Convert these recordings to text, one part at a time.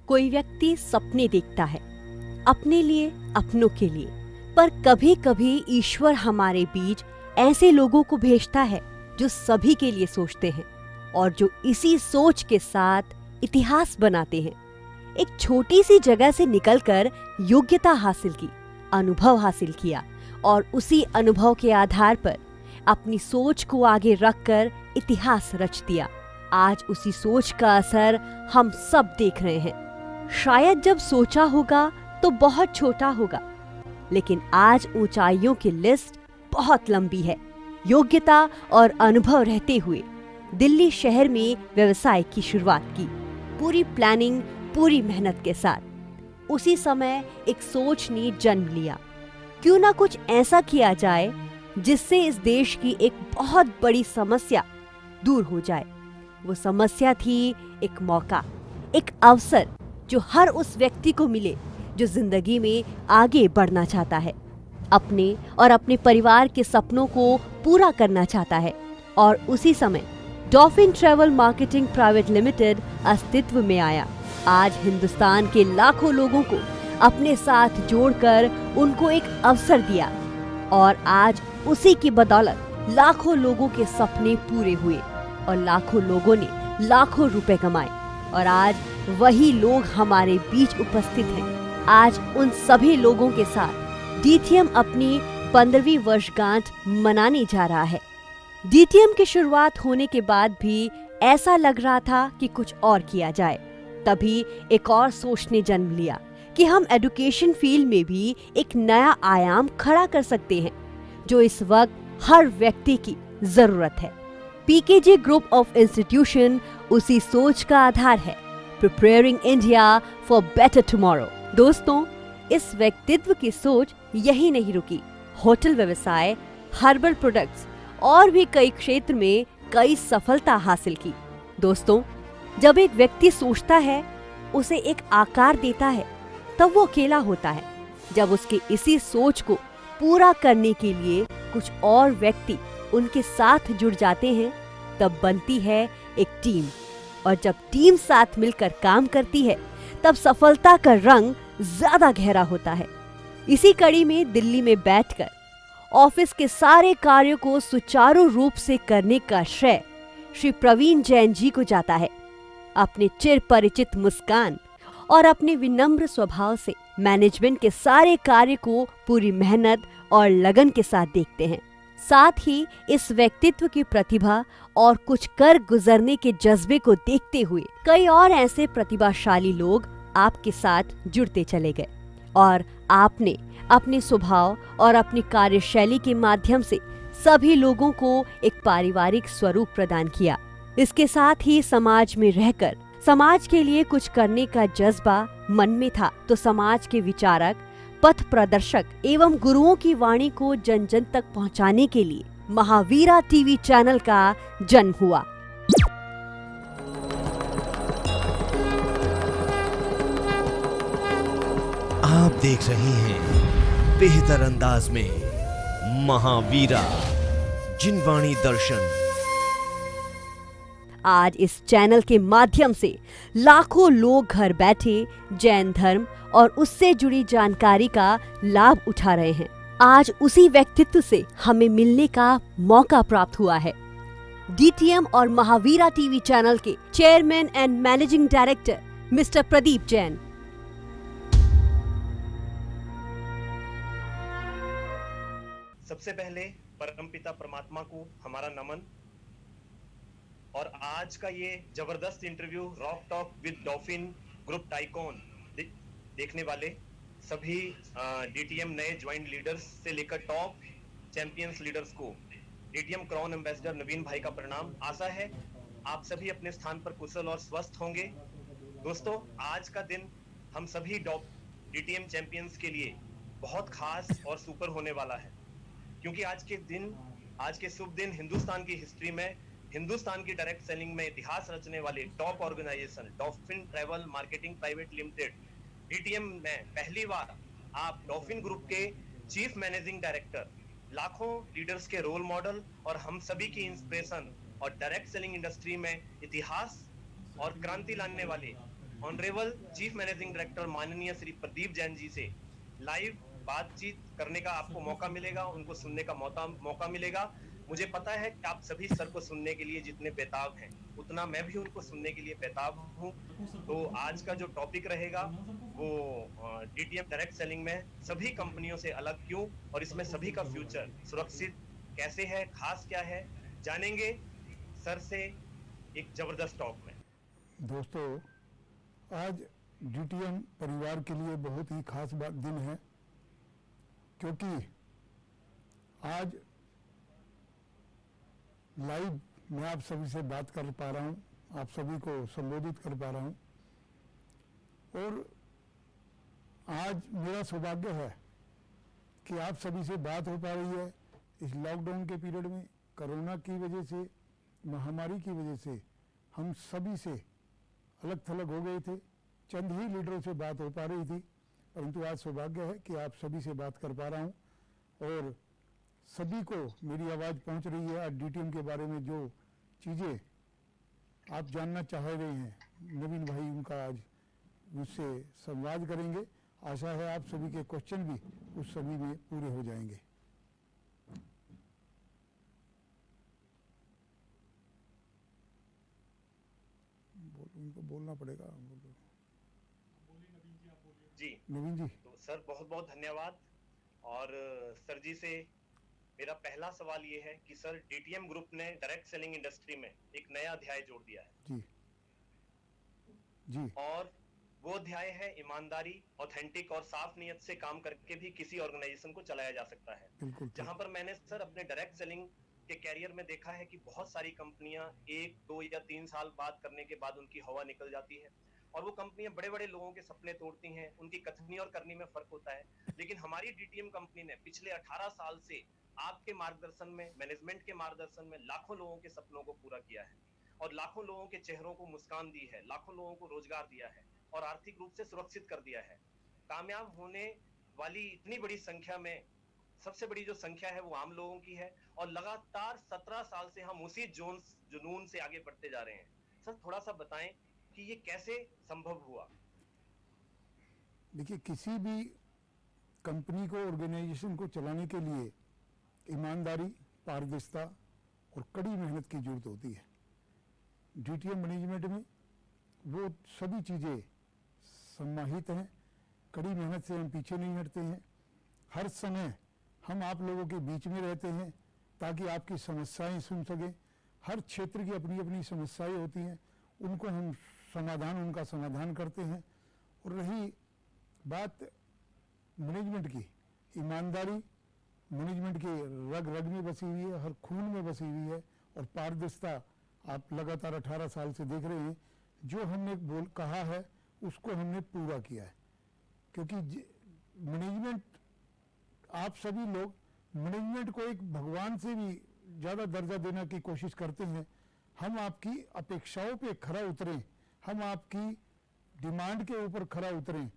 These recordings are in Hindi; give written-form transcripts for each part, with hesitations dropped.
कोई व्यक्ति सपने देखता है, अपने लिए, अपनों के लिए, पर कभी कभी ईश्वर हमारे बीच ऐसे लोगों को भेजता है जो सभी के लिए सोचते हैं और जो इसी सोच के साथ इतिहास बनाते हैं। एक छोटी सी जगह से निकलकर योग्यता हासिल की, अनुभव हासिल किया और उसी अनुभव के आधार पर अपनी सोच को आगे रखकर इतिहास रच दिया। आज उसी सोच का असर हम सब देख रहे हैं। शायद जब सोचा होगा तो बहुत छोटा होगा, लेकिन आज ऊंचाइयों की लिस्ट बहुत लंबी है। योग्यता और अनुभव रहते हुए दिल्ली शहर में व्यवसाय की शुरुआत की, पूरी प्लानिंग, पूरी मेहनत के साथ। उसी समय एक सोच ने जन्म लिया, क्यों ना कुछ ऐसा किया जाए जिससे इस देश की एक बहुत बड़ी समस्या दूर हो जाए। वो समस्या थी एक मौका, एक अवसर जो हर उस व्यक्ति को मिले जो जिंदगी में आगे बढ़ना चाहता है, अपने और अपने परिवार के सपनों को पूरा करना चाहता है। और उसी समय dolphin travel marketing private limited अस्तित्व में आया। आज हिंदुस्तान के लाखों लोगों को अपने साथ जोड़कर उनको एक अवसर दिया और आज उसी की बदौलत लाखों लोगों के सपने पूरे हुए और लाखों लोगों ने लाखों रुपए कमाए। और आज वही लोग हमारे बीच उपस्थित हैं। आज उन सभी लोगों के साथ डीटीएम अपनी 15वीं वर्षगांठ मनाने जा रहा है। डीटीएम की शुरुआत होने के बाद भी ऐसा लग रहा था कि कुछ और किया जाए। तभी एक और सोच ने जन्म लिया कि हम एजुकेशन फील्ड में भी एक नया आयाम खड़ा कर सकते हैं, जो इस वक्त हर व्यक्ति की जरूरत है। पीकेजे ग्रुप ऑफ इंस्टीट्यूशन उसी सोच का आधार है, preparing India for better tomorrow. दोस्तों, इस व्यक्तित्व की सोच यही नहीं रुकी। होटल व्यवसाय, हर्बल प्रोडक्ट्स और भी कई क्षेत्र में कई सफलता हासिल की। दोस्तों, जब एक व्यक्ति सोचता है, उसे एक आकार देता है, तब वो अकेला होता है। जब उसके इसी सोच को पूरा करने के लिए कुछ और व्यक्ति उनके साथ जुड़ जाते हैं, तब बनती है एक टीम। और जब टीम साथ मिलकर काम करती है, तब सफलता का रंग ज्यादा गहरा होता है। इसी कड़ी में दिल्ली में बैठकर ऑफिस के सारे कार्यों को सुचारू रूप से करने का श्रेय श्री प्रवीण जैन जी को जाता है। अपने चिर परिचित मुस्कान और अपने विनम्र स्वभाव से मैनेजमेंट के सारे कार्य को पूरी मेहनत और लगन के साथ देखते हैं। साथ ही इस व्यक्तित्व की प्रतिभा और कुछ कर गुजरने के जज्बे को देखते हुए कई और ऐसे प्रतिभाशाली लोग आपके साथ जुड़ते चले गए और आपने अपने स्वभाव और अपनी कार्यशैली के माध्यम से सभी लोगों को एक पारिवारिक स्वरूप प्रदान किया। इसके साथ ही समाज में रहकर समाज के लिए कुछ करने का जज्बा मन में था, तो समाज के विचारक, पथ प्रदर्शक एवं गुरुओं की वाणी को जन जन तक पहुंचाने के लिए महावीरा टीवी चैनल का जन्म हुआ। आप देख रहे हैं बेहतर अंदाज में महावीरा जिनवाणी दर्शन। आज इस चैनल के माध्यम से लाखों लोग घर बैठे जैन धर्म और उससे जुड़ी जानकारी का लाभ उठा रहे हैं। आज उसी व्यक्तित्व से हमें मिलने का मौका प्राप्त हुआ है। डीटीएम और महावीरा टीवी चैनल के chairman and managing director mister Pradeep Jain. सबसे पहले परमपिता परमात्मा को हमारा नमन। और आज का ये जबरदस्त interview rock talk with dolphin group tycoon देखने वाले सभी डीटीएम नए ज्वाइंट लीडर्स से लेकर टॉप चैंपियंस लीडर्स को डीटीएम क्राउन एम्बेसडर नवीन भाई का प्रणाम। आशा है आप सभी अपने स्थान पर कुशल और स्वस्थ होंगे। दोस्तों, आज का दिन हम सभी डीटीएम चैंपियंस के लिए बहुत खास और सुपर होने वाला है, क्योंकि आज के शुभ दिन हिंदुस्तान की हिस्ट्री में, हिंदुस्तान की डायरेक्ट सेलिंग में इतिहास रचने वाले top organisation Dolphin travel marketing private limited DTM में पहली बार आप डॉल्फिन ग्रुप के चीफ मैनेजिंग डायरेक्टर, लाखों लीडर्स के रोल मॉडल और हम सभी की इंस्पिरेशन और डायरेक्ट सेलिंग इंडस्ट्री में इतिहास और क्रांति लाने वाले ऑनरेबल चीफ मैनेजिंग डायरेक्टर माननीय श्री प्रदीप जैन जी से लाइव बातचीत करने का आपको मौका मिलेगा, उनको सुनने का मौका मिलेगा। मुझे पता है कि आप सभी सर को सुनने के लिए जितने बेताब हैं, उतना मैं भी उनको सुनने के लिए बेताब हूँ। तो आज का जो टॉपिक रहेगा वो डीटीएम डायरेक्ट सेलिंग में सभी कंपनियों से अलग क्यों और इसमें सभी का फ्यूचर सुरक्षित कैसे है, खास क्या है, जानेंगे सर से एक जबरदस्त टॉक में। दोस्तों, आज डीटीएम परिवार के लिए बहुत ही खास दिन है, क्योंकि आज लाइव मैं आप सभी से बात कर पा रहा हूं, आप सभी को संबोधित कर पा रहा हूं। और आज मेरा सौभाग्य है कि आप सभी से बात हो पा रही है। इस लॉकडाउन के पीरियड में कोरोना की वजह से, महामारी की वजह से हम सभी से अलग थलग हो गए थे, चंद ही लीडरों से बात हो पा रही थी, परंतु आज सौभाग्य है कि आप सभी से बात कर पा रहा हूं और सभी को मेरी आवाज़ पहुंच रही है। आज डीटीएम के बारे में जो चीज़ें आप जानना चाह रहे हैं, नवीन भाई उनका आज मुझसे संवाद करेंगे। आशा है आप सभी के क्वेश्चन भी उस सभी में पूरे हो जाएंगे। उनको बोलना पड़ेगा। जी नवीन जी, तो सर बहुत बहुत धन्यवाद। और सर जी से मेरा पहला सवाल ये है कि सर डीटीएम ग्रुप ने डायरेक्ट सेलिंग इंडस्ट्री में एक नया अध्याय जोड़ दिया है जी जी, और वो अध्याय है ईमानदारी, ऑथेंटिक और साफ नीयत से काम करके भी किसी ऑर्गेनाइजेशन को चलाया जा सकता है। बिल्कुल। जहां पर मैंने सर अपने डायरेक्ट सेलिंग के कैरियर में देखा है कि बहुत सारी कंपनियां 1, 2 या 3 साल बात करने के बाद उनकी हवा निकल जाती है और वो कंपनियां बड़े बड़े लोगों के सपने तोड़ती हैं, उनकी कथनी और करनी में फर्क होता है। लेकिन हमारी डीटीएम कंपनी ने पिछले 18 साल से आपके मार्गदर्शन में, मैनेजमेंट के मार्गदर्शन में लाखों लोगों के सपनों को पूरा किया है और लाखों लोगों के चेहरों को मुस्कान दी है, लाखों लोगों को रोजगार दिया है और आर्थिक रूप से सुरक्षित कर दिया है। कामयाब होने वाली इतनी बड़ी संख्या में सबसे बड़ी जो संख्या है वो आम लोगों की है और लगातार 17 साल से हम उसी जुनून से आगे बढ़ते जा रहे हैं। सर थोड़ा सा बताएं कि ये कैसे संभव हुआ? देखिए, किसी भी कंपनी को, ऑर्गेनाइजेशन को चलाने के लिए ईमानदारी, पारदर्शिता और कड़ी मेहनत की जरूरत होती है। डीटीएम मैनेजमेंट में वो सभी चीज़ें समाहित हैं। कड़ी मेहनत से हम पीछे नहीं हटते हैं। हर समय हम आप लोगों के बीच में रहते हैं ताकि आपकी समस्याएं सुन सकें। हर क्षेत्र की अपनी अपनी समस्याएं होती हैं, उनको हम उनका समाधान करते हैं। और रही बात मैनेजमेंट की, ईमानदारी मैनेजमेंट के रग रग में बसी हुई है, हर खून में बसी हुई है। और पारदर्शिता आप लगातार 18 साल से देख रहे हैं। जो हमने कहा है उसको हमने पूरा किया है, क्योंकि मैनेजमेंट, आप सभी लोग मैनेजमेंट को एक भगवान से भी ज़्यादा दर्जा देने की कोशिश करते हैं। हम आपकी अपेक्षाओं पे खरा उतरें, हम आपकी डिमांड के ऊपर खरा उतरें,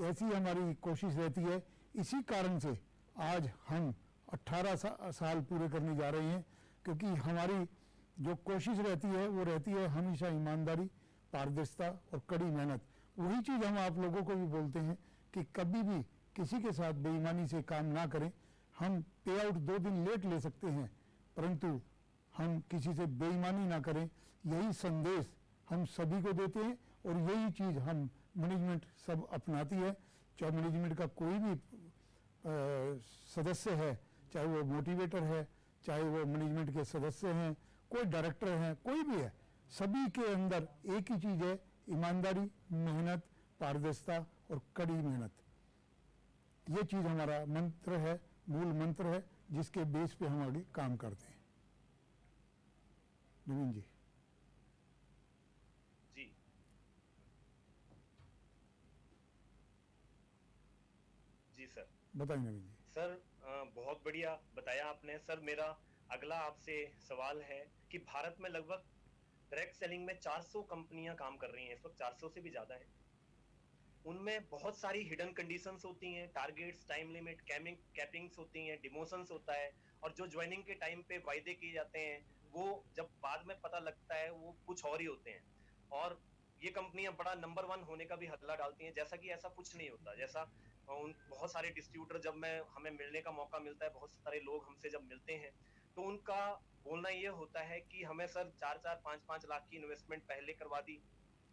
ऐसी हमारी कोशिश रहती है। इसी कारण से आज हम 18 साल पूरे करने जा रहे हैं, क्योंकि हमारी जो कोशिश रहती है वो रहती है हमेशा ईमानदारी, पारदर्शिता और कड़ी मेहनत। वही चीज़ हम आप लोगों को भी बोलते हैं कि कभी भी किसी के साथ बेईमानी से काम ना करें। हम पे आउट 2 दिन लेट ले सकते हैं, परंतु हम किसी से बेईमानी ना करें। यही संदेश हम सभी को देते हैं और यही चीज़ हम मैनेजमेंट सब अपनाती है। चाहे मैनेजमेंट का कोई भी सदस्य है, चाहे वो मोटिवेटर है, चाहे वो मैनेजमेंट के सदस्य हैं, कोई डायरेक्टर हैं, कोई भी है, सभी के अंदर एक ही चीज़ है, ईमानदारी, मेहनत, पारदर्शिता और कड़ी मेहनत। ये चीज़ हमारा मंत्र है, मूल मंत्र है, जिसके बेस पे हम आगे काम करते हैं। नवीन जी। जी जी सर, बताइए नवीन जी। सर बहुत बढ़िया बताया आपने। सर मेरा अगला आपसे सवाल है कि भारत में लगभग डायरेक्ट सेलिंग में 400 कंपनियां काम कर रही हैं इस वक्त, 400 से भी ज्यादा है। उनमें बहुत सारी हिडन कंडीशंस होती हैं, टारगेट्स, टाइम लिमिट, कैपिंग्स होती हैं, डिमोशंस होता है और जो ज्वाइनिंग के टाइम पे वायदे किए जाते हैं वो जब बाद में पता लगता है वो कुछ और ही होते हैं। और ये कंपनियां बड़ा नंबर 1 होने का भी हल्ला डालती हैं, जैसा कि ऐसा कुछ नहीं होता। जैसा उन बहुत सारे डिस्ट्रीब्यूटर जब हमें मिलने का मौका मिलता है, बहुत सारे लोग हमसे जब मिलते हैं, तो उनका बोलना ये होता है कि हमें सर 4-4, 5-5 लाख की इन्वेस्टमेंट पहले करवा दी,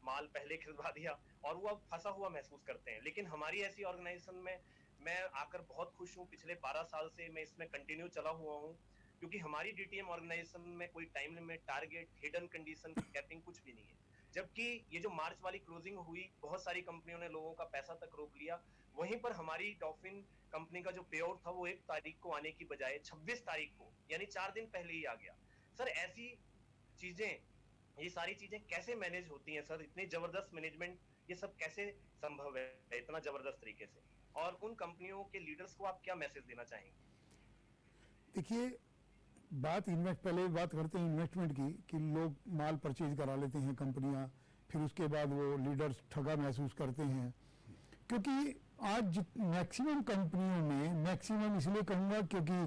माल पहले खरीदवा दिया और वो अब फंसा हुआ महसूस करते हैं। लेकिन हमारी ऐसी ऑर्गेनाइजेशन में मैं आकर बहुत खुश हूँ। पिछले 12 साल से मैं इसमें कंटिन्यू चला हुआ हूँ, क्योंकि हमारी डीटीएम ऑर्गेनाइजेशन में कोई time limit, target, hidden condition, capping कुछ भी नहीं है। जबकि ये जो मार्च वाली क्लोजिंग हुई, बहुत सारी कंपनियों ने लोगों का पैसा तक रोक लिया। वहीं पर हमारी डॉल्फिन कंपनी का जो पे आउट था वो 1 तारीख को आने की बजाय 26 तारीख को, यानी 4 दिन पहले ही आ गया। सर ऐसी चीजें, ये सारी चीजें कैसे मैनेज होती हैं सर? इतनी जबरदस्त मैनेजमेंट, ये सब कैसे संभव है इतना जबरदस्त तरीके से? और उन कंपनियों के लीडर्स को आप क्या मैसेज देना चाहेंगे? देखिए, पहले बात करते हैं इन्वेस्टमेंट की, कि लोग माल परचेज करा लेते हैं कंपनियां, फिर उसके बाद वो लीडर्स ठगा महसूस करते हैं। क्योंकि आज मैक्सिमम कंपनियों में, मैक्सिमम इसलिए कहूँगा क्योंकि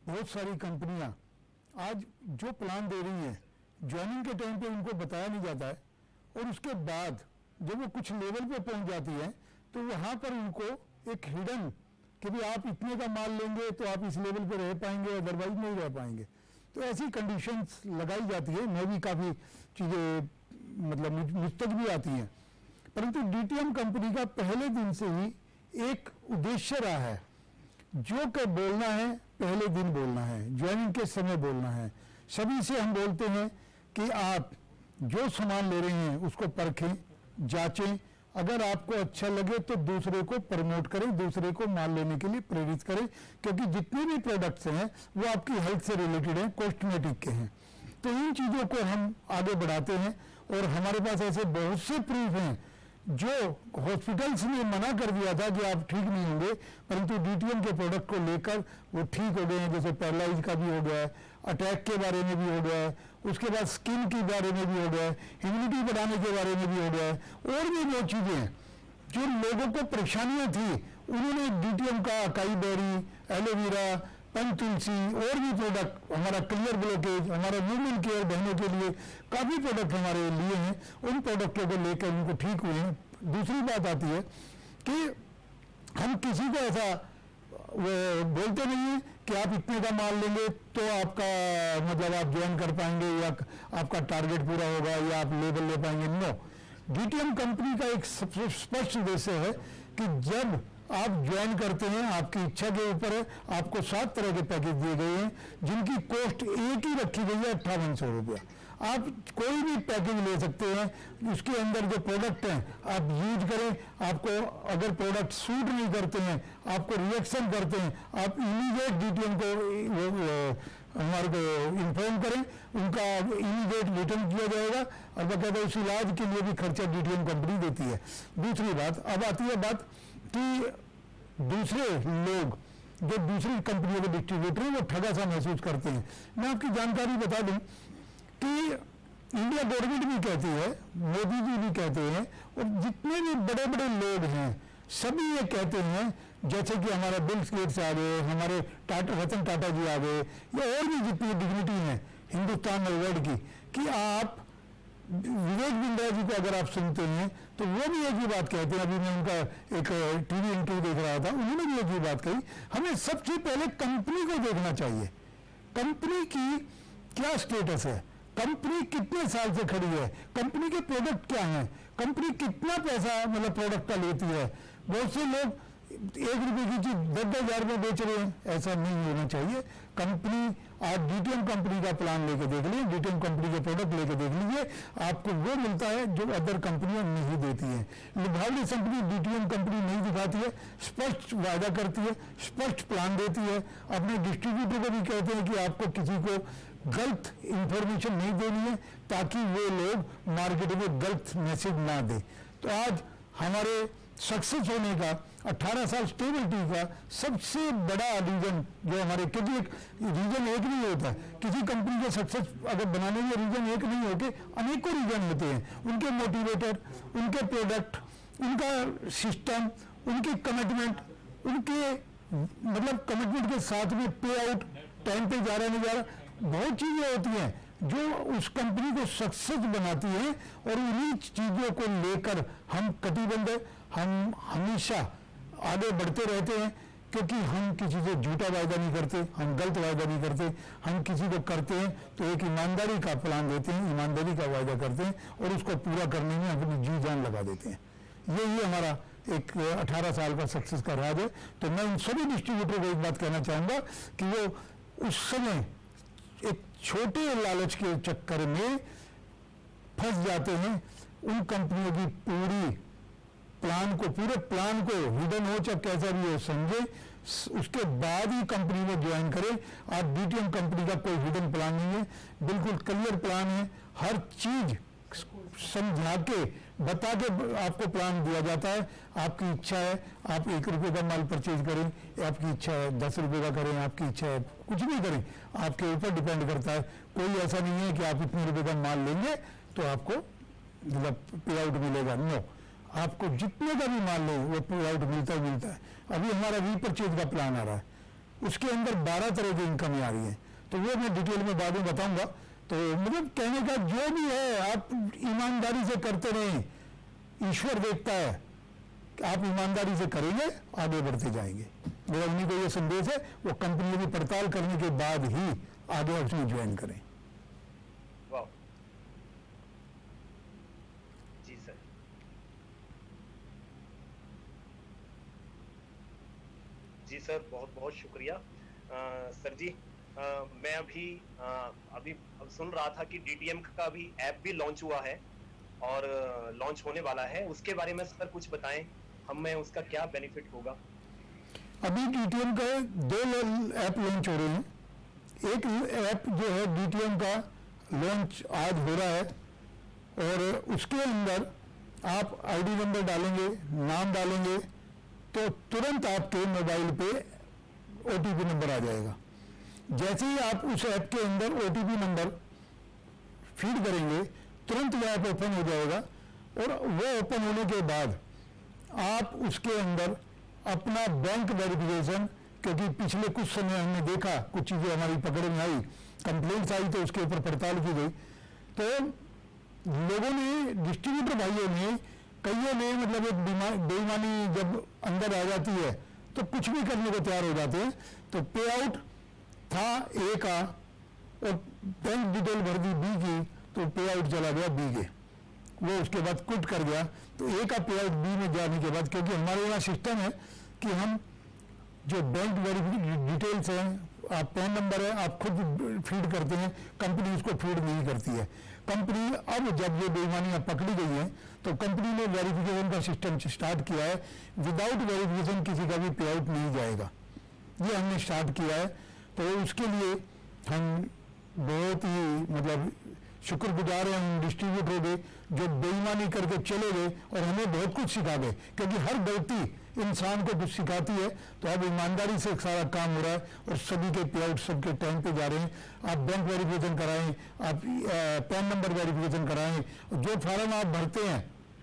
बहुत सारी कंपनियां आज जो प्लान दे रही हैं, ज्वाइनिंग के टाइम पे उनको बताया नहीं जाता है, और उसके बाद जब वो कुछ लेवल पे पहुंच जाती है तो वहाँ पर उनको एक हिडन कि भी आप इतने का माल लेंगे तो आप इस लेवल पे रह पाएंगे, अदरवाइज नहीं रह पाएंगे। तो ऐसी कंडीशंस लगाई जाती है। मैं भी काफ़ी चीज़ें मतलब मुझ तक भी आती हैं, परंतु डीटीएम कंपनी का पहले दिन से ही एक उद्देश्य रहा है, जो कि बोलना है पहले दिन बोलना है, ज्वाइनिंग के समय बोलना है। सभी से हम बोलते हैं कि आप जो सामान ले रहे हैं उसको परखें, जांचें, अगर आपको अच्छा लगे तो दूसरे को प्रमोट करें, दूसरे को माल लेने के लिए प्रेरित करें, क्योंकि जितने भी प्रोडक्ट्स हैं वो आपकी हेल्थ से रिलेटेड हैं, कॉस्मेटिक के हैं। तो इन चीज़ों को हम आगे बढ़ाते हैं, और हमारे पास ऐसे बहुत से प्रूफ हैं जो हॉस्पिटल्स ने मना कर दिया था कि आप ठीक नहीं होंगे, परंतु डीटीएम के प्रोडक्ट को लेकर वो ठीक हो गए हैं। जैसे पैरालाइज का भी हो गया है, अटैक के बारे में भी हो गया है, उसके बाद स्किन के बारे में भी हो गया है, इम्यूनिटी बढ़ाने के बारे में भी हो गया है, और भी बहुत चीज़ें हैं जो लोगों को परेशानियां थी, उन्होंने डीटीएम का अकाई बेरी, एलोवेरा, पंच तुलसी और भी प्रोडक्ट, हमारा क्लियर ब्लॉकेज, हमारा वुमेन केयर बहनों के लिए काफ़ी प्रोडक्ट हमारे लिए हैं, उन प्रोडक्टों को लेकर उनको ठीक हुए हैं। दूसरी बात आती है कि हम किसी को ऐसा वो बोलते नहीं है कि आप इतने का माल लेंगे तो आपका मतलब आप ज्वाइन कर पाएंगे या आपका टारगेट पूरा होगा या आप लेवल ले पाएंगे। नो, डीटीएम कंपनी का एक सबसे स्पष्ट उद्देश्य है कि जब आप ज्वाइन करते हैं, आपकी इच्छा के ऊपर है, आपको 7 तरह के पैकेज दिए गए हैं जिनकी कॉस्ट एक ही रखी गई है 5800 रुपया। आप कोई भी पैकेज ले सकते हैं, उसके अंदर जो प्रोडक्ट हैं आप यूज करें। आपको अगर प्रोडक्ट सूट नहीं करते हैं, आपको रिएक्शन करते हैं, आप इमीडिएट डीटीएम को हमारे को इन्फॉर्म करें, उनका इमीडिएट रिटर्न किया जाएगा, और बकायदा उस इलाज के लिए भी खर्चा डीटीएम कंपनी देती है। दूसरी बात, अब आती है बात कि दूसरे लोग जो दूसरी कंपनियों के डिस्ट्रीब्यूटर हैं वो ठगा सा महसूस करते हैं। मैं आपकी जानकारी बता दूं कि इंडिया गवर्नमेंट भी कहती है, मोदी जी भी कहते हैं, और जितने भी बड़े बड़े लोग हैं सभी ये कहते हैं, जैसे कि हमारा बिल गेट्स आ गए, हमारे रतन टाटा जी आ गए, या और भी जितनी डिग्निटी हैं हिंदुस्तान और वर्ल्ड की, कि आप विवेक बिंद्रा जी को अगर आप सुनते हैं तो वो भी एक ही बात कहते हैं। अभी मैं उनका एक टीवी इंटरव्यू देख रहा था, उन्होंने भी एक ही बात कही, हमें सबसे पहले कंपनी को देखना चाहिए, कंपनी की क्या स्टेटस है, कंपनी कितने साल से खड़ी है, कंपनी के प्रोडक्ट क्या हैं, कंपनी कितना पैसा मतलब प्रोडक्ट का लेती है। बहुत से लोग 1 रुपये की चीज 10,000 में बेच रहे हैं, ऐसा नहीं होना चाहिए। कंपनी, आप डीटीएम कंपनी का प्लान लेके देख लीजिए, डीटीएम कंपनी के प्रोडक्ट लेके देख लीजिए, आपको वो मिलता है जो अदर कंपनियां नहीं देती हैं। लिभावली कंपनी डीटीएम कंपनी नहीं दिखाती है, स्पष्ट वायदा करती है, स्पष्ट प्लान देती है, अपने डिस्ट्रीब्यूटर को भी कहते हैं कि आपको किसी को गलत इंफॉर्मेशन नहीं देनी है ताकि वो लोग मार्केट में गलत मैसेज ना दे। तो आज हमारे सक्सेस होने का 18 साल स्टेबिलिटी का सबसे बड़ा रीजन जो हमारे, क्योंकि एक रीजन एक नहीं होता, किसी कंपनी के सक्सेस अगर बनाने के रीजन एक नहीं होते, अनेकों रीजन होते हैं, उनके मोटिवेटर, उनके प्रोडक्ट, उनका सिस्टम, उनकी कमिटमेंट, उनके मतलब कमिटमेंट के साथ में पे आउट टाइम पे जा रहा नहीं जा रहा, बहुत चीजें होती हैं। जो उस कंपनी को सक्सेस बनाती है, और उन्हीं चीज़ों को लेकर हम कटिबद्ध, हम हमेशा आगे बढ़ते रहते हैं, क्योंकि हम किसी से झूठा वायदा नहीं करते, हम गलत वायदा नहीं करते। हम किसी को करते हैं तो एक ईमानदारी का प्लान देते हैं, ईमानदारी का वायदा करते हैं और उसको पूरा करने में अपनी जी जान लगा देते हैं। यही हमारा एक 18 साल का सक्सेस का राज है। तो मैं उन सभी डिस्ट्रीब्यूटर को एक बात कहना चाहूँगा कि वो उस समय एक छोटे लालच के चक्कर में फंस जाते हैं। उन कंपनियों की पूरे प्लान को हिडन हो चाहे कैसा भी हो समझे, उसके बाद ही कंपनी में ज्वाइन करें। आज डीटीएम कंपनी का कोई हिडन प्लान नहीं है, बिल्कुल क्लियर प्लान है। हर चीज समझा के बता के आपको प्लान दिया जाता है। आपकी इच्छा है आप 1 रुपये का माल परचेज करें, आपकी इच्छा है 10 रुपये का करें, आपकी इच्छा है कुछ भी करें, आपके ऊपर डिपेंड करता है। कोई ऐसा नहीं है कि आप इतने रुपये का माल लेंगे तो आपको मतलब पे आउट मिलेगा। नो, आपको जितने का भी माल लो वो पे आउट मिलता है। अभी हमारा रीपरचेज का प्लान आ रहा है, उसके अंदर 12 तरह की इनकम आ रही है, तो वो मैं डिटेल में बाद में बताऊंगा। तो मतलब कहने का जो भी है आप ईमानदारी से करते रहें, ईश्वर देखता है कि आप ईमानदारी से करेंगे आगे बढ़ते जाएंगे। मेरा उन्हीं को ये संदेश है, वो कंपनी की पड़ताल करने के बाद ही आगे उसमें ज्वाइन करें। वाह जी सर। जी सर, बहुत बहुत शुक्रिया। सर जी, मैं अभी अब सुन रहा था कि डीटीएम का भी ऐप भी लॉन्च हुआ है और लॉन्च होने वाला है, उसके बारे में सर कुछ बताएं, हमें उसका क्या बेनिफिट होगा। अभी डीटीएम का 2 ऐप लॉन्च हो रहे हैं। एक ऐप जो है डीटीएम का लॉन्च आज हो रहा है, और उसके अंदर आप आईडी नंबर डालेंगे, नाम डालेंगे, तो तुरंत आपके मोबाइल पे ओटीपी नंबर आ जाएगा। जैसे ही आप उस ऐप के अंदर ओटीपी नंबर फीड करेंगे, तुरंत वो ऐप ओपन हो जाएगा, और वो ओपन होने के बाद आप उसके अंदर अपना बैंक वेरिफिकेशन, क्योंकि पिछले कुछ समय हमने देखा कुछ चीज़ें हमारी पकड़ में आई, कंप्लेंट्स आई, तो उसके ऊपर पड़ताल की गई, तो लोगों ने, डिस्ट्रीब्यूटर भाइयों ने, कईयों ने मतलब एक बेईमानी जब अंदर आ जाती है तो कुछ भी करने को तैयार हो जाते हैं। तो पे आउट था ए का और बैंक डिटेल भर दी बी की, तो पे आउट चला गया बी के, वो उसके बाद क्विट कर गया। तो ए का पे आउट बी में जाने के बाद, क्योंकि हमारे यहाँ सिस्टम है कि हम जो बैंक वेरिफिकेशन डिटेल्स हैं, आप पैन नंबर है आप खुद फीड करते हैं, कंपनी उसको फीड नहीं करती है। कंपनी अब जब ये बेईमानियां पकड़ी गई हैं तो कंपनी ने वेरिफिकेशन का सिस्टम स्टार्ट किया है। विदाउट वेरिफिकेशन किसी का भी पे आउट नहीं जाएगा, ये हमने स्टार्ट किया है। तो उसके लिए हम बहुत ही मतलब शुक्रगुजार हैं उन डिस्ट्रीब्यूटरों के जो बेईमानी करके चले गए और हमें बहुत कुछ सिखा गए, क्योंकि हर गलती इंसान को कुछ सिखाती है। तो अब ईमानदारी से सारा काम हो रहा है और सभी के पे आउट सबके टाइम पे जा रहे हैं। आप बैंक वेरिफिकेशन कराएं, आप पैन नंबर वेरिफिकेशन कराएं, जो फार्म आप भरते हैं,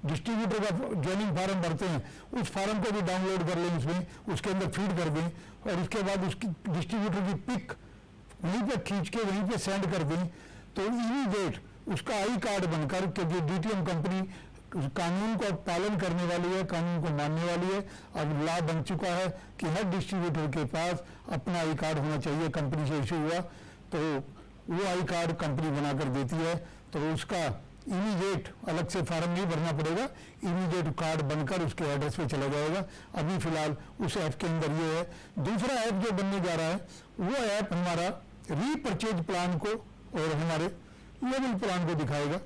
डिस्ट्रीब्यूटर का ज्वाइनिंग फार्म भरते हैं, उस फार्म को भी डाउनलोड कर लें, उसमें उसके अंदर फीड कर दें, और उसके बाद उसकी डिस्ट्रीब्यूटर की पिक वहीं पे खींच के वहीं पे सेंड कर दें, तो इमीडिएट उसका आई कार्ड बनकर, क्योंकि डीटीएम कंपनी कानून का पालन करने वाली है, कानून को मानने वाली है। अब लॉ बन चुका है कि हर डिस्ट्रीब्यूटर के पास अपना आई कार्ड होना चाहिए, कंपनी से इशू हुआ तो वो आई कार्ड कंपनी बनाकर देती है, तो उसका इमीडिएट अलग से फार्म नहीं भरना पड़ेगा, इमीडिएट कार्ड बनकर उसके एड्रेस पे चला जाएगा। अभी फिलहाल उस ऐप के अंदर ये है। दूसरा ऐप जो बनने जा रहा है वो ऐप हमारा रीपरचेज प्लान को और हमारे लेवल प्लान को दिखाएगा।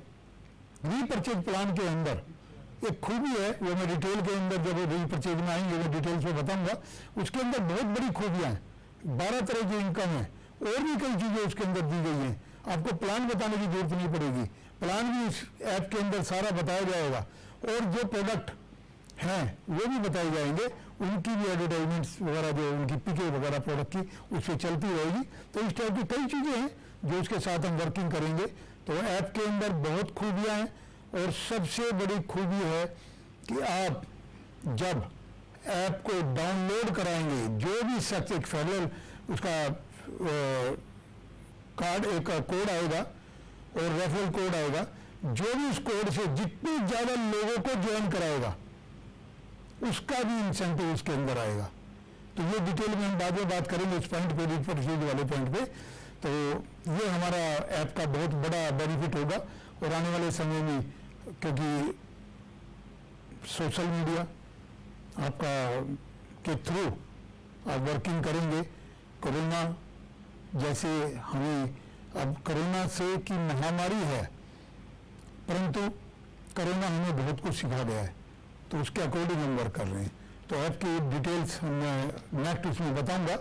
रीपरचेज प्लान के अंदर एक खूबी है, वो मैं डिटेल के अंदर जब रीपरचेज में आएंगे वो डिटेल्स में बताऊंगा। उसके अंदर बहुत बड़ी खूबियां हैं, 12 तरह की इनकम है, और भी कई चीजें उसके अंदर दी गई हैं। आपको प्लान बताने की जरूरत नहीं पड़ेगी, प्लान भी इस ऐप के अंदर सारा बताया जाएगा, और जो प्रोडक्ट हैं वो भी बताए जाएंगे, उनकी भी एडवर्टाइजमेंट्स वगैरह जो उनकी पिके वगैरह प्रोडक्ट की उस पर चलती रहेगी। तो इस टाइप की कई चीज़ें हैं जो उसके साथ हम वर्किंग करेंगे। तो ऐप के अंदर बहुत खूबियाँ हैं, और सबसे बड़ी खूबी है कि आप जब ऐप को डाउनलोड कराएंगे, जो भी शख्स एक फेडरल उसका कार्ड एक कोड आएगा, और रेफरल कोड आएगा। जो भी उस कोड से जितने ज़्यादा लोगों को ज्वाइन कराएगा उसका भी इंसेंटिव उसके अंदर आएगा। तो ये डिटेल में हम बाद में बात करेंगे इस पॉइंट पे, रीड वाले पॉइंट पे। तो ये हमारा ऐप का बहुत बड़ा बेनिफिट होगा। और आने वाले समय में, क्योंकि सोशल मीडिया आपका के थ्रू आप वर्किंग करेंगे, कोरोना जैसे हमें अब कोरोना से की महामारी है, परंतु कोरोना हमें बहुत कुछ सिखा गया है, तो उसके अकॉर्डिंग हम वर्क कर रहे हैं। तो ऐप की डिटेल्स मैं नेक्स्ट उसमें बताऊंगा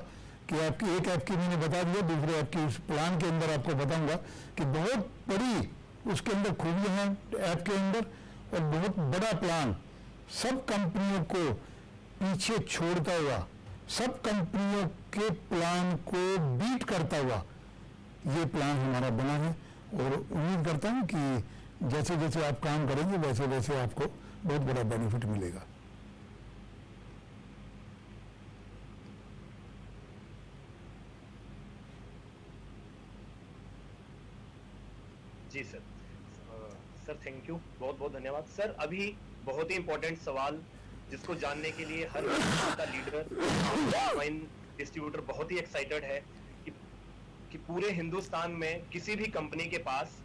कि आपकी एक ऐप की मैंने बता दिया, दूसरे ऐप की उस प्लान के अंदर आपको बताऊंगा कि बहुत बड़ी उसके अंदर खूबियाँ हैं ऐप के अंदर, और बहुत बड़ा प्लान सब कंपनियों को पीछे छोड़ता हुआ, सब कंपनियों के प्लान को बीट करता हुआ ये प्लान हमारा बना है। और उम्मीद करता हूँ कि जैसे जैसे आप काम करेंगे वैसे वैसे आपको बहुत बड़ा बेनिफिट मिलेगा। जी सर। सर थैंक यू, बहुत बहुत धन्यवाद सर। अभी बहुत ही इंपॉर्टेंट सवाल जिसको जानने के लिए हर का लीडर ऑनलाइन डिस्ट्रीब्यूटर बहुत ही एक्साइटेड है कि पूरे हिंदुस्तान में किसी भी कंपनी के पास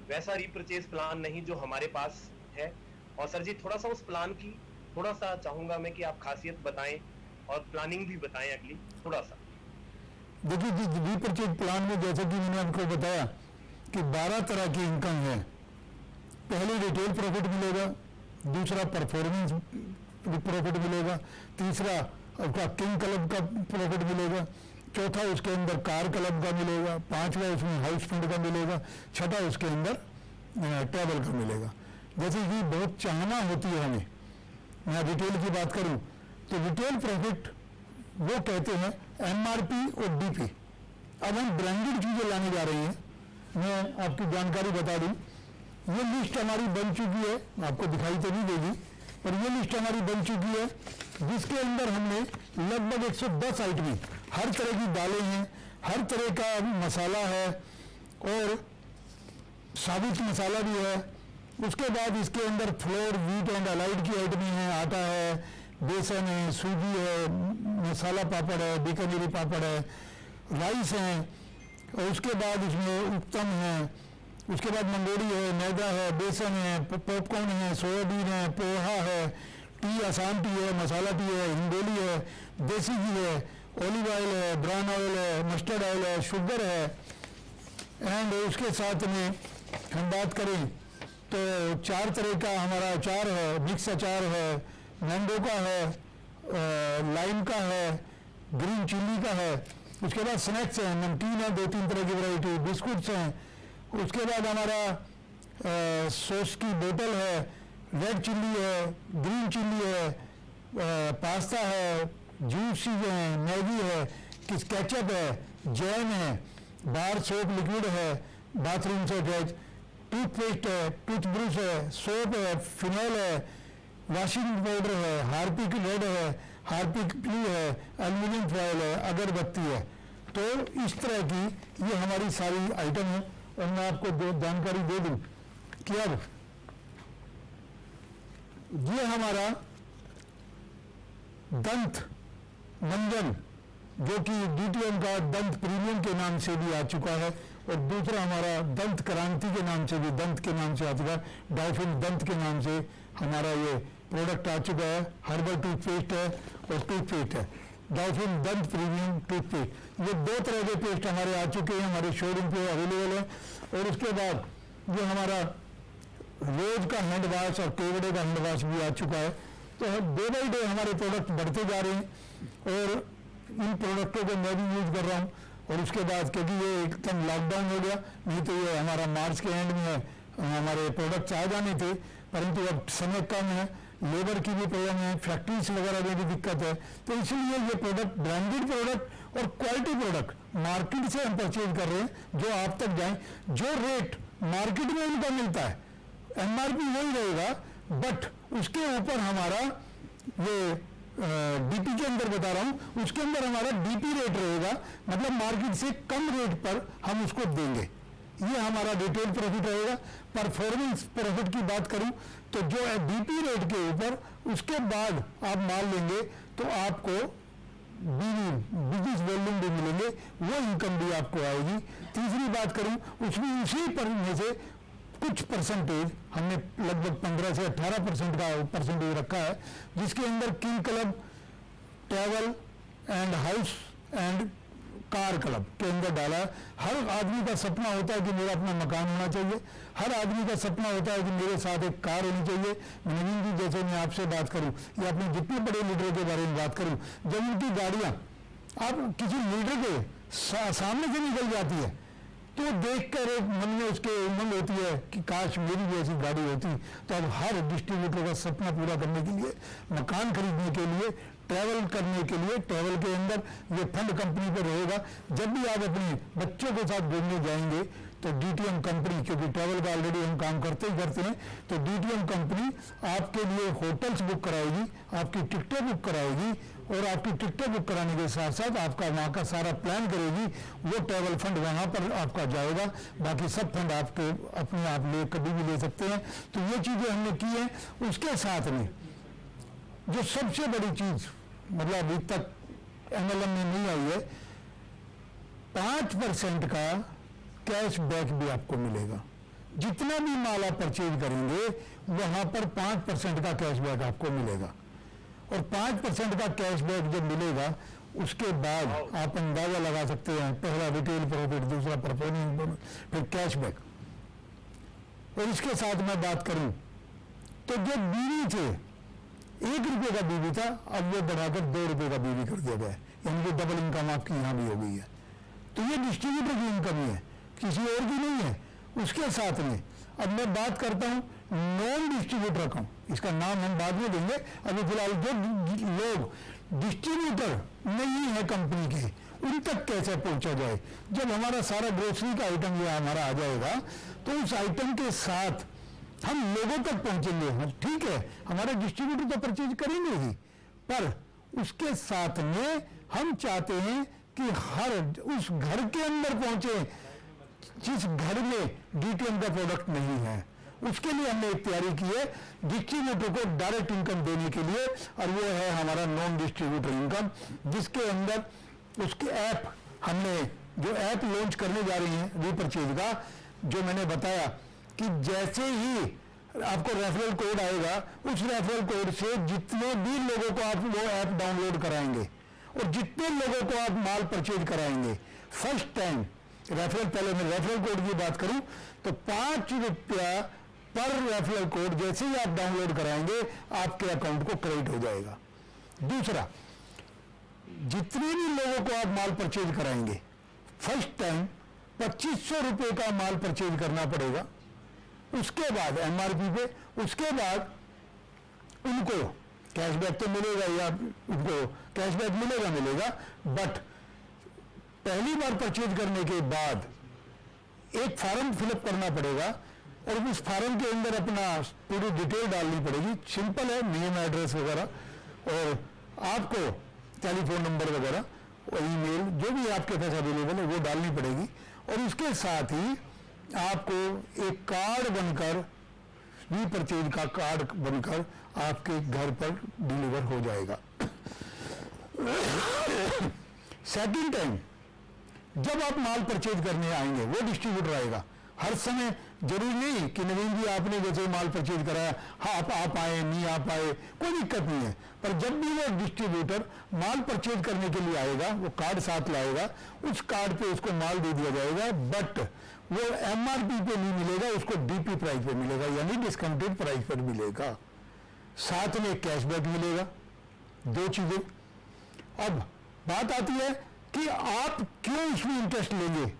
वैसा रीपरचेज प्लान नहीं जो हमारे पास है। और सर जी थोड़ा सा उस प्लान की थोड़ा सा चाहूंगा मैं कि आप खासियत बताएं और प्लानिंग भी बताएं अगली थोड़ा सा। देखिए जिस रीपरचेज प्लान में जैसा कि मैंने आपको बताया कि 12 तरह की इनकम है। पहले रिटेल प्रॉफिट मिलेगा, दूसरा परफॉर्मेंस प्रॉफिट मिलेगा, तीसरा आपका किंग क्लब का प्रॉफिट मिलेगा, चौथा उसके अंदर कार क्लब का मिलेगा, पांचवा उसमें हाउस फंड का मिलेगा, छठा उसके अंदर ट्रैवल का मिलेगा। जैसे कि बहुत चाहना होती है हमें, मैं रिटेल की बात करूं तो रिटेल प्रॉफिट वो कहते हैं एमआरपी और डीपी। अब हम ब्रांडेड चीजें लाने जा रहे हैं, मैं आपकी जानकारी बता दूं, ये लिस्ट हमारी बन चुकी है, आपको दिखाई तो नहीं देगी पर ये लिस्ट हमारी बन चुकी है जिसके अंदर हमने लगभग 110 आइटमें, हर तरह की दालें हैं, हर तरह का मसाला है और साबुत मसाला भी है। उसके बाद इसके अंदर फ्लोर, व्हीट एंड अलाइड की आइटमें हैं, आटा है, बेसन है, सूजी है, मसाला पापड़ है, बीकानेरी पापड़ है, राइस है, और उसके बाद इसमें उत्तम है, उसके बाद मंडोरी है, मैदा है, बेसन है, पॉपकॉर्न है, सोयाबीन है, पोहा है, टी आसाम टी है, मसाला टी है, हिंगोली है, देसी घी है, ऑलिव ऑयल है, ब्राउन ऑयल है, मस्टर्ड ऑयल है, शुगर है। एंड उसके साथ में हम बात करें तो 4 तरह का हमारा अचार है, मिक्स अचार है, मैंगो का है, लाइम का है, ग्रीन चिल्ली का है। उसके बाद स्नैक्स हैं, नमकीन है, 2-3 तरह की वैरायटी, बिस्कुट्स हैं। उसके बाद हमारा सॉस की बोतल है, रेड चिल्ली है, ग्रीन चिल्ली है, पास्ता है, जूस चीज़ें हैं, मैगी है, किस केचप है, जैम है, बार सोप लिक्विड है, बाथरूम से अटैच, टूथपेस्ट है, टूथब्रश है, सोप है, फिनाइल है, वॉशिंग पाउडर है, हार्पिक रेड है, हार्पिक ब्लू है, एल्यूमिनियम फॉयल है, अगरबत्ती है। तो इस तरह की ये हमारी सारी आइटम है। और मैं आपको जानकारी दे दूं कि अब ये हमारा दंत मंजन जो कि डीटीएम का दंत प्रीमियम के नाम से भी आ चुका है, और दूसरा हमारा दंत क्रांति के नाम से भी, दंत के नाम से आ चुका है, डॉल्फिन दंत के नाम से हमारा ये प्रोडक्ट आ चुका है। हर्बल टूथपेस्ट है और टूथपेस्ट है, डॉल्फिन दंत प्रीमियम टूथपेस्ट। ये 2 तरह के पेस्ट हमारे आ चुके हैं, हमारे शोरूम पे अवेलेबल है। और उसके बाद ये हमारा रोज का हैंड वॉश और केवड़े का हैंड वॉश भी आ चुका है। तो डे बाई डे हमारे प्रोडक्ट बढ़ते जा रहे हैं और इन प्रोडक्टों को मैं भी यूज कर रहा हूँ। और उसके बाद क्योंकि ये एकदम लॉकडाउन हो गया, नहीं तो ये हमारा मार्च के एंड में हमारे प्रोडक्ट्स आ जाने थे, परंतु अब समय कम है, लेबर की भी प्रॉब्लम है, फैक्ट्रीज वगैरह में भी दिक्कत है, तो इसलिए ये प्रोडक्ट ब्रांडेड प्रोडक्ट और क्वालिटी प्रोडक्ट मार्केट से हम परचेज कर रहे हैं, जो आप तक जाए। जो रेट मार्केट में उनका मिलता है एमआरपी वही रहेगा, बट उसके ऊपर हमारा ये डीपी के अंदर बता रहा हूं, उसके अंदर हमारा डीपी रेट रहेगा, मतलब मार्केट से कम रेट पर हम उसको देंगे। ये हमारा रिटेल प्रॉफिट रहेगा। परफॉर्मेंस प्रॉफिट की बात करूं तो जो है बीपी रेट के ऊपर उसके बाद आप माल लेंगे तो आपको बिजनेस वॉल्यूम भी मिलेंगे, वो इनकम भी आपको आएगी। तीसरी बात करूं उसमें उसी पर में से कुछ परसेंटेज हमने लगभग 15 से 18% का परसेंटेज रखा है, जिसके अंदर king club, travel and house and car club के अंदर डाला है। हर आदमी का सपना होता है कि मेरा अपना मकान होना चाहिए, हर आदमी का सपना होता है कि मेरे साथ एक कार होनी चाहिए। नवीन जी जैसे मैं आपसे बात करूं या अपने जितने बड़े लीडर के बारे में बात करूं, जब उनकी गाड़ियां आप किसी लीडर के सामने से निकल जाती है तो देख कर एक मन में उसके उमंग होती है कि काश मेरी भी ऐसी गाड़ी होती। तो अब हर डिस्ट्रीब्यूटर का सपना पूरा करने के लिए, मकान खरीदने के लिए, ट्रैवल करने के लिए, ट्रैवल के अंदर ये फंड कंपनी पर रहेगा। जब भी आप अपने बच्चों के साथ घूमने जाएंगे तो डीटीएम कंपनी, क्योंकि ट्रैवल का ऑलरेडी हम काम करते ही करते हैं, तो डीटीएम कंपनी आपके लिए होटल्स बुक कराएगी, आपकी टिकटें बुक कराएगी और आपकी टिकटें बुक कराने के साथ साथ आपका वहाँ का सारा प्लान करेगी। वो ट्रैवल फंड वहाँ पर आपका जाएगा, बाकी सब फंड आपके अपने आप ले कभी भी ले सकते हैं। तो ये चीज़ें हमने की हैं। उसके साथ में जो सबसे बड़ी चीज़ मतलब अभी तक एमएलएम में नहीं आई है, 5% का कैश बैक भी आपको मिलेगा। जितना भी माल आप परचेज करेंगे वहां पर 5% का कैश बैक आपको मिलेगा। और 5% का कैश बैक जब मिलेगा उसके बाद आप अंदाजा लगा सकते हैं, पहला रिटेल प्रॉफिट, दूसरा परफॉर्मेंस बोनस, फिर कैश बैक। और इसके साथ मैं बात करूं तो जो बीवी थे, 1 रुपये का बीवी था, अब वो बढ़ाकर 2 रुपये का बीवी कर दिया गया है, यानी कि डबल इनकम आपकी यहां भी हो गई है। तो ये डिस्ट्रीब्यूटर की इनकम ही है, किसी और की नहीं है। उसके साथ में अब मैं बात करता हूं नॉन डिस्ट्रीब्यूटर अकाउंट, इसका नाम हम बाद में देंगे। अभी फिलहाल जो लोग डिस्ट्रीब्यूटर नहीं है कंपनी के, उन तक कैसे पहुंचा जाए। जब हमारा सारा ग्रोसरी का आइटम ये हमारा आ जाएगा तो उस आइटम के साथ हम लोगों तक पहुंचेंगे। ठीक है, हमारे डिस्ट्रीब्यूटर तो परचेज करेंगे ही, पर उसके साथ में हम चाहते हैं कि हर उस घर के अंदर पहुंचे जिस घर में डीटीएम का प्रोडक्ट नहीं है। उसके लिए हमने एक तैयारी की है डिस्ट्रीब्यूटर को डायरेक्ट इनकम देने के लिए, और वो है हमारा नॉन डिस्ट्रीब्यूटर इनकम, जिसके अंदर उसके ऐप, हमने जो ऐप लॉन्च करने जा रहे हैं रीपरचेज का, जो मैंने बताया कि जैसे ही आपको रेफरल कोड आएगा, उस रेफरल कोड से जितने भी लोगों को आप वो ऐप डाउनलोड कराएंगे और जितने लोगों को आप माल परचेज कराएंगे फर्स्ट टाइम रेफरल, पहले मैं रेफरल कोड की बात करूं तो 5 रुपया पर रेफरल कोड जैसे ही आप डाउनलोड कराएंगे आपके अकाउंट को क्रेडिट हो जाएगा। दूसरा, जितने भी लोगों को आप माल परचेज कराएंगे फर्स्ट टाइम 2500 रुपये का माल परचेज करना पड़ेगा। उसके बाद एमआरपी पे, उसके बाद उनको कैशबैक तो मिलेगा, या उनको कैशबैक मिलेगा, बट पहली बार परचेज करने के बाद एक फॉर्म फिलअप करना पड़ेगा और उस फॉर्म के अंदर अपना पूरी डिटेल डालनी पड़ेगी। सिंपल है, नेम, एड्रेस वगैरह, और आपको टेलीफोन नंबर वगैरह और ईमेल जो भी आपके पास अवेलेबल है वो डालनी पड़ेगी। और उसके साथ ही आपको एक कार्ड बनकर, रीपरचेज का कार्ड बनकर आपके घर पर डिलीवर हो जाएगा। सेकंड टाइम जब आप माल परचेज करने आएंगे वो डिस्ट्रीब्यूटर आएगा। हर समय जरूरी नहीं कि नवीन जी आपने जैसे माल परचेज कराया, हाँ आप आए, नहीं आप आए, कोई दिक्कत नहीं है। पर जब भी वो डिस्ट्रीब्यूटर माल परचेज करने के लिए आएगा, वो कार्ड साथ लाएगा, उस कार्ड पे उसको माल दे दिया जाएगा, बट वो एमआरपी पे नहीं मिलेगा, उसको डीपी प्राइस पे मिलेगा, यानी डिस्काउंटेड प्राइस पर मिलेगा। साथ में कैशबैक मिलेगा। 2 चीजें। अब बात आती है कि आप क्यों इसमें इंटरेस्ट लेंगे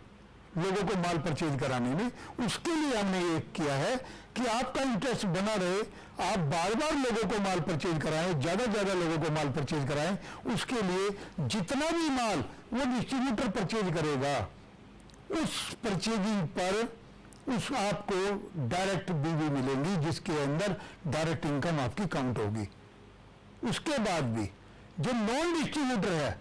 लोगों को माल परचेज कराने में। उसके लिए हमने ये किया है कि आपका इंटरेस्ट बना रहे, आप बार बार लोगों को माल परचेज कराएं, ज्यादा लोगों को माल परचेज कराएं। उसके लिए जितना भी माल वो डिस्ट्रीब्यूटर परचेज करेगा, उस परचेजिंग पर उस आपको डायरेक्ट बीवी मिलेंगी, जिसके अंदर डायरेक्ट इनकम आपकी काउंट होगी। उसके बाद भी जो नॉन डिस्ट्रीब्यूटर है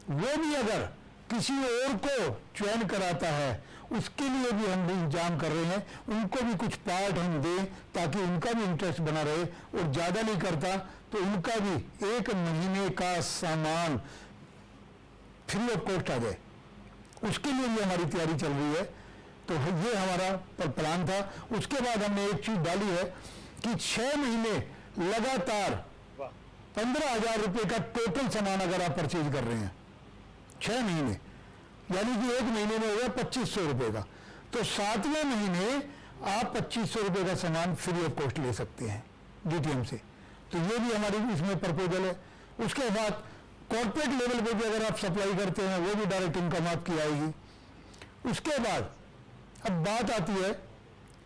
वो भी अगर किसी और को चयन कराता है उसके लिए भी हम इंतजाम कर रहे हैं, उनको भी कुछ पार्ट हम दें ताकि उनका भी इंटरेस्ट बना रहे, और ज़्यादा नहीं करता तो उनका भी 1 महीने का सामान फ्री ऑफ कॉस्ट आ जाए, उसके लिए भी हमारी तैयारी चल रही है। तो ये हमारा प्लान था। उसके बाद हमने एक चीज डाली है कि 6 महीने लगातार 15,000 रुपये का टोटल सामान अगर आप परचेज कर रहे हैं 6 महीने, यानी कि 1 महीने में हो गया 2500 रुपये का, तो 7वें महीने आप 2500 रुपये का सामान फ्री ऑफ कॉस्ट ले सकते हैं डीटीएम से। तो ये भी हमारी इसमें प्रपोजल है। उसके बाद कॉर्पोरेट लेवल पे भी अगर आप सप्लाई करते हैं वो भी डायरेक्ट इनकम आपकी आएगी। उसके बाद अब बात आती है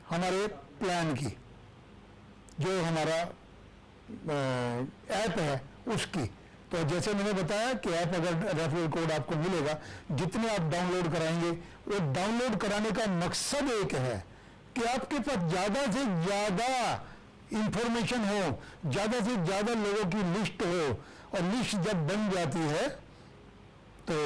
हमारे प्लान की, जो हमारा ऐप है उसकी। तो जैसे मैंने बताया कि ऐप अगर रेफरल कोड आपको मिलेगा, जितने आप डाउनलोड कराएंगे, वो डाउनलोड कराने का मकसद एक है कि आपके पास ज़्यादा से ज़्यादा इंफॉर्मेशन हो, ज़्यादा से ज़्यादा लोगों की लिस्ट हो, और लिस्ट जब बन जाती है तो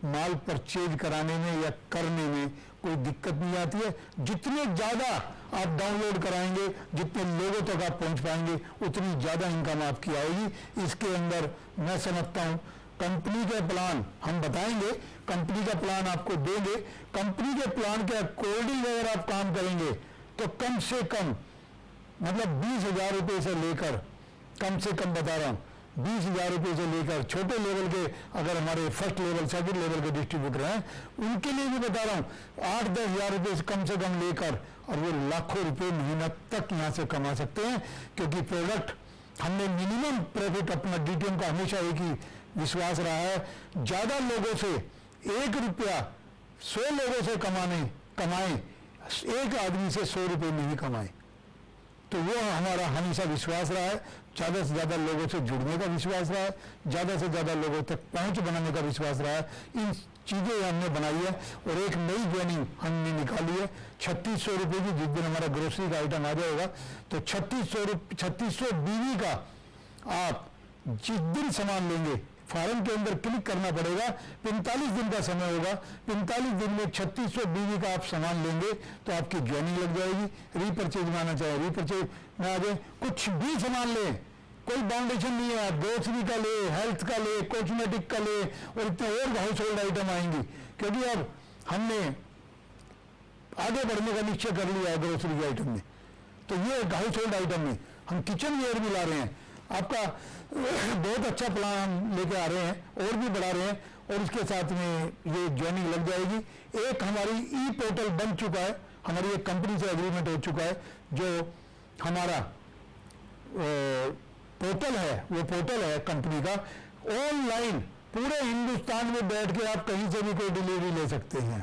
माल परचेज कराने में या करने में कोई दिक्कत नहीं आती है। जितने ज़्यादा आप डाउनलोड कराएंगे, जितने लोगों तक आप पहुंच पाएंगे, उतनी ज़्यादा इनकम आपकी आएगी। इसके अंदर मैं समझता हूं कंपनी के प्लान हम बताएंगे, कंपनी का प्लान आपको देंगे। कंपनी के प्लान के अकॉर्डिंग अगर आप काम करेंगे तो कम से कम मतलब 20,000 रुपये से लेकर, कम से कम बता रहा हूँ 20,000 रुपये से लेकर छोटे लेवल के, अगर हमारे फर्स्ट लेवल सेकंड लेवल के डिस्ट्रीब्यूटर हैं उनके लिए भी बता रहा हूँ 8-10 हज़ार रुपये से कम लेकर, और वो लाखों रुपए महीना तक यहाँ से कमा सकते हैं। क्योंकि प्रोडक्ट हमने मिनिमम प्रॉफिट अपना डीटीएम का हमेशा एक ही विश्वास रहा है, ज़्यादा लोगों से 1 रुपया 100 लोगों से कमाएं, एक आदमी से 100 रुपये नहीं कमाएं। तो वो हमारा हमेशा विश्वास रहा है। ज़्यादा से ज़्यादा लोगों से जुड़ने का विश्वास रहा है, ज़्यादा से ज़्यादा लोगों तक पहुंच बनाने का विश्वास रहा है। इन चीज़ें हमने बनाई है, और एक नई ज्वाइनिंग हमने निकाली है 3600 रुपये की। जिस दिन हमारा ग्रोसरी का आइटम आ जाएगा तो 3600 बीवी का आप जिस दिन सामान लेंगे, फार्म के अंदर क्लिक करना पड़ेगा, 45 दिन का समय होगा, 45 दिन में 3600 बीवी का आप सामान लेंगे तो आपकी ज्वाइनिंग लग जाएगी। रीपरचेज में आना चाहे रीपरचेज में आ जाए, कुछ भी सामान लें, कोई बाउंडेशन नहीं है, ग्रोसरी का ले, हेल्थ का ले, कॉस्मेटिक का ले, और इतने और हाउस होल्ड आइटम आएंगी। क्योंकि अब हमने आगे बढ़ने का निश्चय कर लिया है ग्रोसरी के आइटम में। तो ये हाउस होल्ड आइटम में हम किचन वेयर भी ला रहे हैं। आपका बहुत अच्छा प्लान हम लेके आ रहे हैं और भी बढ़ा रहे हैं, और इसके साथ में ये ज्वाइनिंग लग जाएगी। एक हमारी ई पोर्टल बन चुका है, हमारी एक कंपनी से एग्रीमेंट हो चुका है, जो हमारा पोर्टल है, वो पोर्टल है कंपनी का। ऑनलाइन पूरे हिंदुस्तान में बैठ के आप कहीं से भी कोई डिलीवरी ले सकते हैं।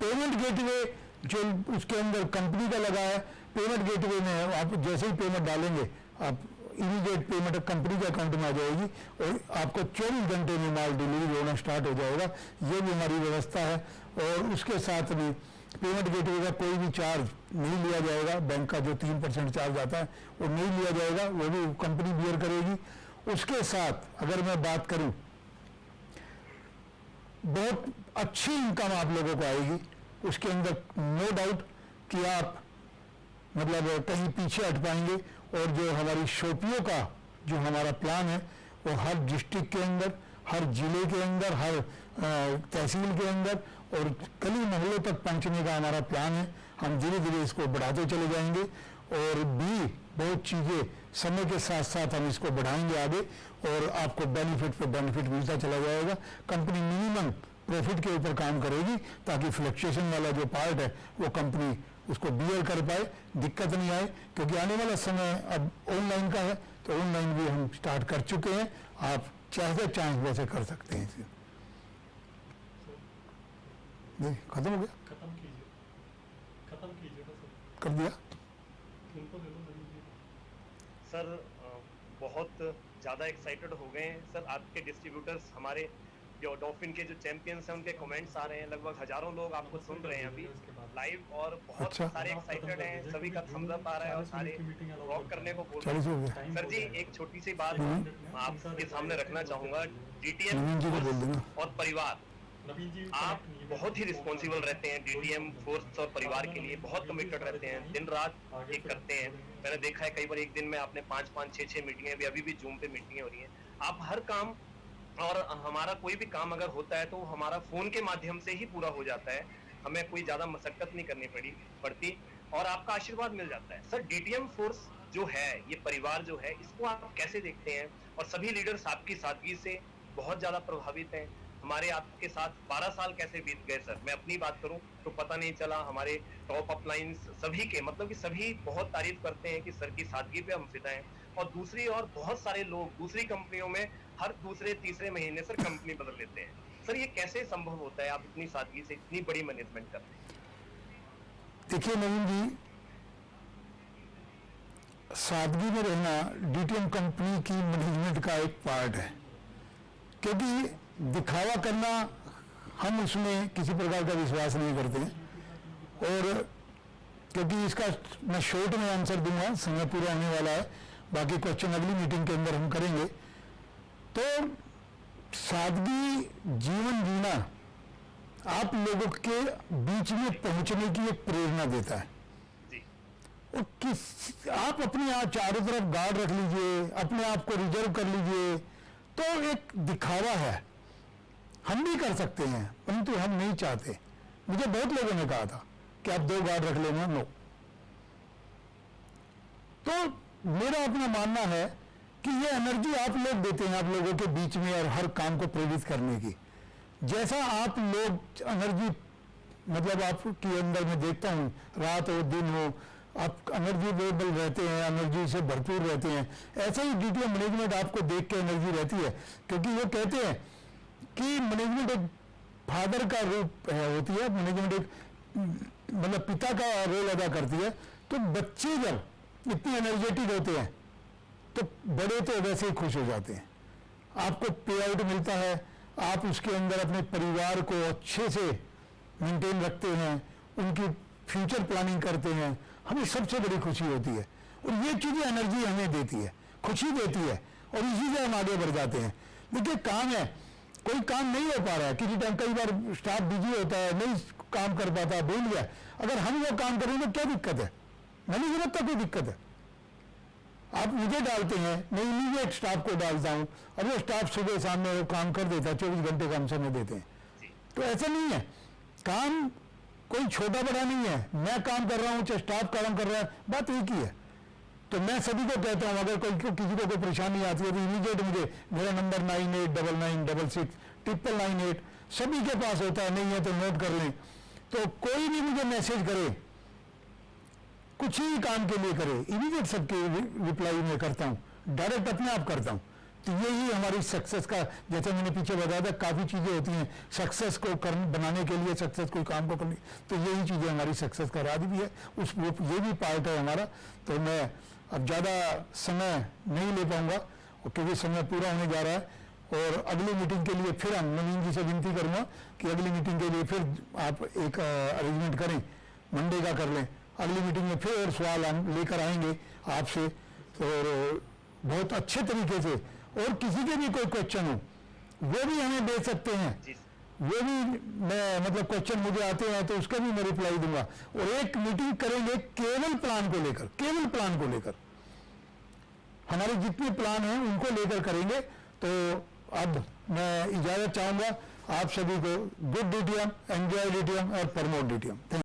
पेमेंट गेटवे जो उसके अंदर कंपनी का लगा है, पेमेंट गेटवे में आप जैसे ही पेमेंट डालेंगे आप इमीडिएट पेमेंट कंपनी के अकाउंट में आ जाएगी, और आपको 24 घंटे में माल डिलीवरी होना स्टार्ट हो जाएगा। ये भी हमारी व्यवस्था है। और उसके साथ भी पेमेंट गेटवे का कोई भी चार्ज नहीं लिया जाएगा, बैंक का जो 3% चार्ज आता है वो नहीं लिया जाएगा, वो भी कंपनी बियर करेगी। उसके साथ अगर मैं बात करूं, बहुत अच्छी इनकम आप लोगों को आएगी। उसके अंदर नो डाउट कि आप मतलब कहीं पीछे हट पाएंगे। और जो हमारी शॉपियों का जो हमारा प्लान है वो हर डिस्ट्रिक्ट के अंदर, हर जिले के अंदर, हर तहसील के अंदर और गली मोहल्लों तक पहुंचने का हमारा प्लान है। हम धीरे धीरे इसको बढ़ाते चले जाएंगे, और भी बहुत चीज़ें समय के साथ साथ हम इसको बढ़ाएंगे आगे, और आपको बेनिफिट पे बेनिफिट मिलता चला जाएगा। कंपनी मिनिमम प्रॉफिट के ऊपर काम करेगी ताकि फ्लक्चुएशन वाला जो पार्ट है वो कंपनी उसको बियर कर पाए, दिक्कत नहीं आए। क्योंकि आने वाला समय अब ऑनलाइन का है, तो ऑनलाइन भी हम स्टार्ट कर चुके हैं। आप चाहे चाहें वैसे कर सकते हैं इसे। खत्म हो गया, खत्म कीजिए कर दिया उनको दे दो सर। बहुत ज़्यादा एक्साइटेड हो गए हैं सर। आपके डिस्ट्रीब्यूटर्स, हमारे जो डॉल्फिन के जो चैंपियंस हैं, उनके कमेंट्स आ रहे हैं। लगभग हज़ारों लोग आपको सुन रहे हैं अभी लाइव, और बहुत अच्छा। सारे एक्साइटेड हैं, सभी का थम्स अप आ रहा है, और सारे रॉक करने को बोल रहे 40 हो हैं। गया। सर जी, एक छोटी सी बात आपके सामने रखना चाहूँगा। नवीन जी को बोल डीटीएम देना। और परिवार नवीन जी आप बहुत ही रिस्पॉन्सिबल रहते हैं डीटीएम फोर्स और परिवार के लिए, बहुत कमिटेड रहते हैं, दिन रात एक करते हैं। मैंने देखा है कई बार एक दिन में आपने 5-5, 6-6 मीटिंगें, अभी भी जूम पे मीटिंगें हो रही हैं। आप हर काम, और हमारा कोई भी काम अगर होता है तो हमारा फोन के माध्यम से ही पूरा हो जाता है, हमें कोई ज्यादा मशक्कत नहीं करनी पड़ती और आपका आशीर्वाद मिल जाता है। सर, डीटीएम फोर्स जो है, ये परिवार जो है, इसको आप कैसे देखते हैं? और सभी लीडर्स आपकी सादगी से बहुत ज्यादा प्रभावित हैं। हमारे आपके साथ 12 साल कैसे बीत गए सर? मैं अपनी बात करूं तो पता नहीं चला। हमारे टॉप अपलाइंस सभी के, मतलब कि सभी बहुत तारीफ करते हैं कि सर की सादगी पे हम फिदा हैं। और दूसरी ओर बहुत सारे लोग दूसरी कंपनियों में हर दूसरे तीसरे महीने सर कंपनी बदल लेते हैं। सर, ये कैसे संभव होता है? आप इतनी सादगी से इतनी बड़ी मैनेजमेंट करते हैं। देखिए नवीन जी, सादगी में रहना डीटीएम कंपनी की मैनेजमेंट का एक पार्ट है, क्योंकि दिखावा करना, हम उसमें किसी प्रकार का विश्वास नहीं करते हैं। और क्योंकि इसका मैं शॉर्ट में आंसर दूंगा, समय पूरा होने वाला है, बाकी क्वेश्चन अगली मीटिंग के अंदर हम करेंगे। तो सादगी जीवन जीना आप लोगों के बीच में पहुंचने की एक प्रेरणा देता है। और आप अपने आप चारों तरफ गार्ड रख लीजिए, अपने आप को रिजर्व कर लीजिए, तो एक दिखावा है। हम भी कर सकते हैं, परंतु हम नहीं चाहते। मुझे बहुत लोगों ने कहा था कि आप 2 गार्ड रख लेना, नो। तो मेरा अपना मानना है कि ये एनर्जी आप लोग देते हैं, आप लोगों के बीच में, और हर काम को प्रेरित करने की। जैसा आप लोग एनर्जी, मतलब आपके अंदर मैं देखता हूँ, रात हो दिन हो, आप एनर्जीबल रहते हैं, एनर्जी से भरपूर रहते हैं। ऐसे ही डीटीएम मैनेजमेंट आपको देख के एनर्जी रहती है, क्योंकि वो कहते हैं कि मैनेजमेंट एक फादर का रूप होती है, मैनेजमेंट एक मतलब पिता का रोल अदा करती है। तो बच्चे जब इतने एनर्जेटिक होते हैं तो बड़े तो वैसे ही खुश हो जाते हैं। आपको पे आउट मिलता है, आप उसके अंदर अपने परिवार को अच्छे से मेंटेन रखते हैं, उनकी फ्यूचर प्लानिंग करते हैं, हमें सबसे बड़ी खुशी होती है। और ये चीज़ें एनर्जी हमें देती है, खुशी देती है, और इसी से हम आगे बढ़ जाते हैं। देखिए, काम है, कोई काम नहीं हो पा रहा है, किसी टाइम कई बार स्टाफ बिजी होता है, नहीं काम कर पाता, भूल गया। अगर हम वो काम करें तो क्या दिक्कत है? मैनेजमेंट का कोई दिक्कत है? आप मुझे डालते हैं, मैं इमीडिएट स्टाफ को डालता हूँ, और वो स्टाफ सुबह शाम में वो काम कर देता है, 24 घंटे का हम समय देते हैं। तो ऐसा नहीं है, काम कोई छोटा बड़ा नहीं है। मैं काम कर रहा हूँ, चाहे स्टाफ काम कर रहा है, बात एक ही है। तो मैं सभी को कहता हूँ, अगर किसी को कोई परेशानी आती है तो इमीडिएट मुझे, मेरा नंबर 98996688 सभी के पास होता है, नहीं है तो नोट कर लें। तो कोई भी मुझे मैसेज करे, कुछ ही काम के लिए करे, इमीडिएट सबके रिप्लाई मैं करता हूँ, डायरेक्ट अपने आप करता हूँ। तो यही हमारी सक्सेस का, जैसे मैंने पीछे बताया था, काफ़ी चीज़ें होती हैं सक्सेस को बनाने के लिए, सक्सेस कोई काम को करने, तो यही चीज़ें हमारी सक्सेस का राज भी है, ये भी पार्ट है हमारा। तो मैं अब ज़्यादा समय नहीं ले पाऊँगा, क्योंकि समय पूरा होने जा रहा है। और अगली मीटिंग के लिए फिर हम नवीन जी से विनती करूँगा कि अगली मीटिंग के लिए फिर आप एक अरेंजमेंट करें, मंडे का कर लें। अगली मीटिंग में फिर और सवाल हम लेकर आएंगे आपसे, और बहुत अच्छे तरीके से। और किसी के भी कोई क्वेश्चन हो वो भी हमें दे सकते हैं, वो भी मैं, मतलब क्वेश्चन मुझे आते हैं तो उसका भी मैं रिप्लाई दूंगा। और एक मीटिंग करेंगे केवल प्लान को लेकर, केवल प्लान को लेकर, हमारे जितने प्लान हैं उनको लेकर करेंगे। तो अब मैं इजाजत चाहूंगा आप सभी को। गुड डीटीएम, एंजॉय डीटीएम और प्रमोट डीटीएम।